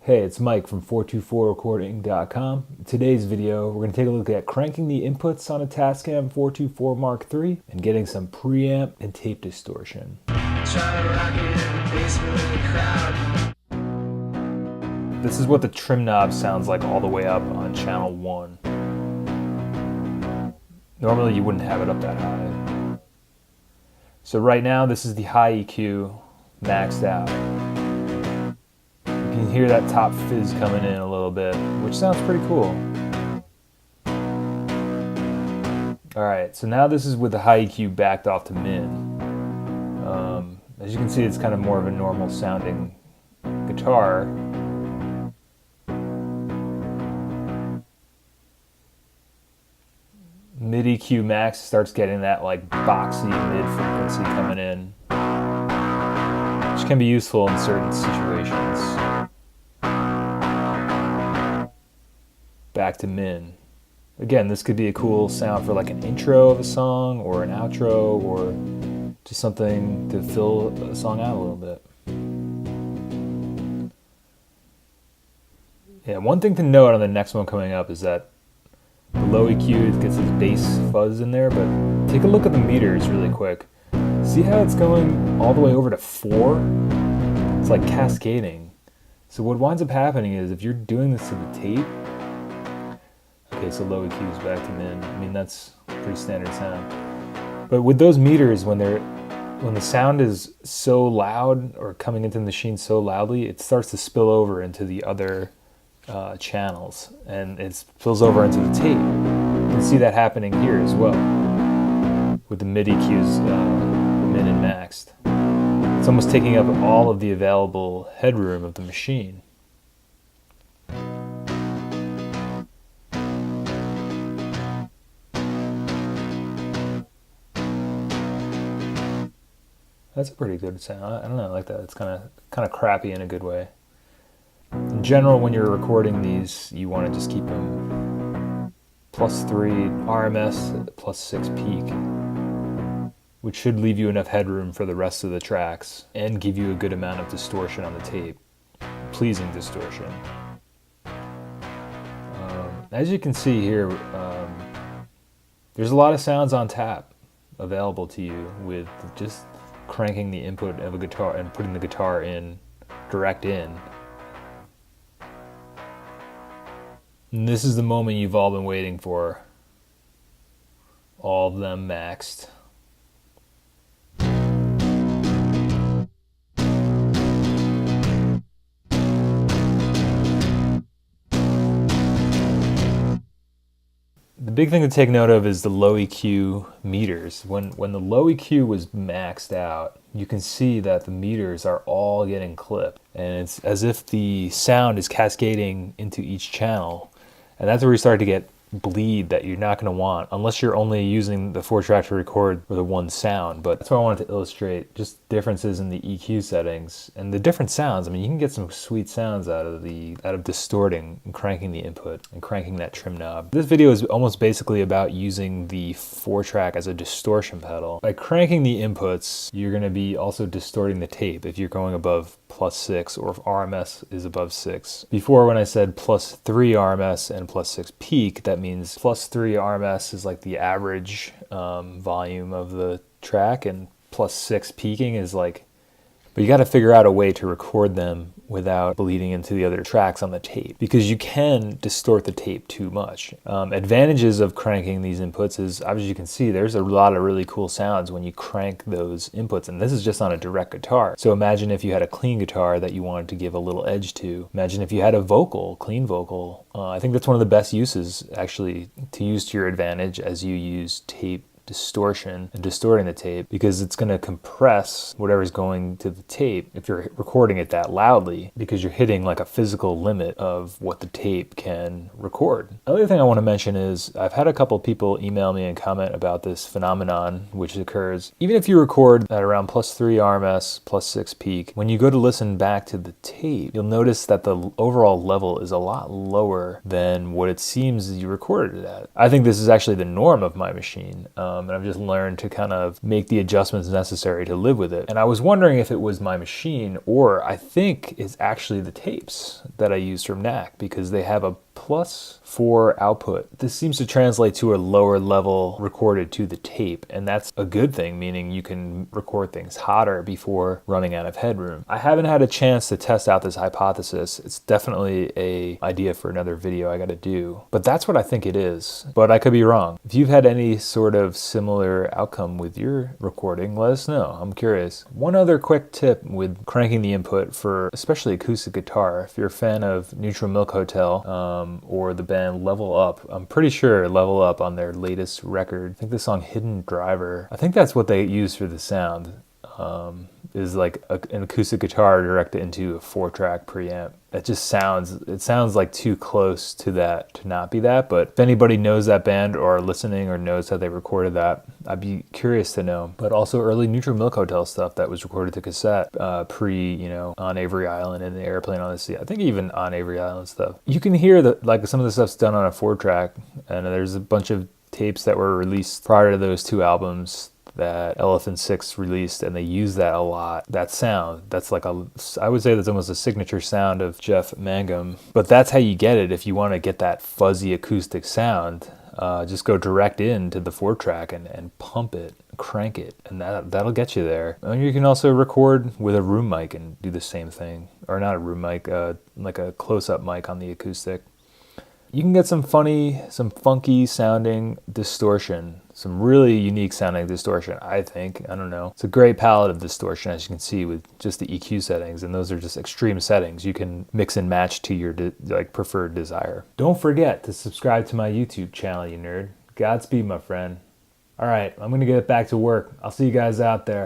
Hey, it's Mike from 424recording.com. In today's video, we're going to take a look at cranking the inputs on a Tascam 424 Mark III and getting some preamp and tape distortion. This is what the trim knob sounds like all the way up on channel 1. Normally you wouldn't have it up that high. So right now this is the high EQ maxed out. You can hear that top fizz coming in a little bit, which sounds pretty cool. Alright, so now this is with the high EQ backed off to min. As you can see, it's kind of more of a normal sounding guitar. Mid EQ max starts getting that like boxy mid frequency coming in, which can be useful in certain situations. Back to min. Again, this could be a cool sound for like an intro of a song or an outro or just something to fill a song out a little bit. Yeah, one thing to note on the next one coming up is that the low EQ gets this bass fuzz in there, but take a look at the meters really quick. See how it's going all the way over to 4? It's like cascading. So what winds up happening is if you're doing this to the tape, okay, so low EQ is back to min. I mean, that's pretty standard sound. But with those meters, when the sound is so loud or coming into the machine so loudly, it starts to spill over into the other channels, and it spills over into the tape. You can see that happening here as well with the mid EQs min and maxed. It's almost taking up all of the available headroom of the machine. That's a pretty good sound. I don't know, I like that. It's kind of crappy in a good way. In general, when you're recording these, you want to just keep them +3 RMS, +6 peak, which should leave you enough headroom for the rest of the tracks and give you a good amount of distortion on the tape. Pleasing distortion. As you can see here, there's a lot of sounds on tap available to you with just cranking the input of a guitar and putting the guitar in, direct in. And this is the moment you've all been waiting for. All of them maxed. The big thing to take note of is the low EQ meters. When the low EQ was maxed out, you can see that the meters are all getting clipped. And it's as if the sound is cascading into each channel. And that's where you start to get bleed that you're not going to want, unless you're only using the 4-track to record with a one sound. But that's why I wanted to illustrate just differences in the EQ settings and the different sounds. I mean, you can get some sweet sounds out of distorting and cranking the input and cranking that trim knob. This video is almost basically about using the 4-track as a distortion pedal. By cranking the inputs, you're going to be also distorting the tape if you're going above +6 or if RMS is above 6. Before, when I said +3 RMS and +6 peak, that means +3 RMS is like the average volume of the track, and +6 peaking is like, but you got to figure out a way to record them without bleeding into the other tracks on the tape, because you can distort the tape too much. Advantages of cranking these inputs is, as you can see, there's a lot of really cool sounds when you crank those inputs, and this is just on a direct guitar. So imagine if you had a clean guitar that you wanted to give a little edge to. Imagine if you had a vocal, clean vocal. I think that's one of the best uses, actually, to use to your advantage as you use tape distortion and distorting the tape, because it's going to compress whatever's going to the tape if you're recording it that loudly, because you're hitting like a physical limit of what the tape can record. Another thing I want to mention is I've had a couple people email me and comment about this phenomenon which occurs even if you record at around +3 RMS, +6 peak. When you go to listen back to the tape, you'll notice that the overall level is a lot lower than what it seems you recorded it at. I think this is actually the norm of my machine. and I've just learned to kind of make the adjustments necessary to live with it. And I was wondering if it was my machine, or I think it's actually the tapes that I use from NAC, because they have a +4 output. This seems to translate to a lower level recorded to the tape, and that's a good thing, meaning you can record things hotter before running out of headroom. I haven't had a chance to test out this hypothesis. It's definitely a idea for another video I gotta do, but that's what I think it is, but I could be wrong. If you've had any sort of similar outcome with your recording, let us know. I'm curious. One other quick tip with cranking the input for especially acoustic guitar, if you're a fan of Neutral Milk Hotel, or the band Level Up. I'm pretty sure Level Up on their latest record, I think the song Hidden Driver, I think that's what they use for the sound, is like an acoustic guitar directed into a 4-track preamp. It sounds like too close to that to not be that, but if anybody knows that band or listening or knows how they recorded that, I'd be curious to know. But also early Neutral Milk Hotel stuff that was recorded to cassette, On Avery Island and the Airplane on the Sea. I think even On Avery Island stuff. You can hear that like some of the stuff's done on a 4-track, and there's a bunch of tapes that were released prior to those 2 albums that Elephant Six released, and they use that a lot. That sound, that's like I would say that's almost a signature sound of Jeff Mangum, but that's how you get it. If you want to get that fuzzy acoustic sound, just go direct into the 4-track and pump it, crank it, and that'll get you there. And you can also record with a room mic and do the same thing, or not a room mic, like a close-up mic on the acoustic. You can get some funky sounding distortion, some really unique sounding distortion, I think. I don't know. It's a great palette of distortion, as you can see, with just the EQ settings, and those are just extreme settings. You can mix and match to your preferred desire. Don't forget to subscribe to my YouTube channel, you nerd. Godspeed, my friend. All right, I'm going to get back to work. I'll see you guys out there.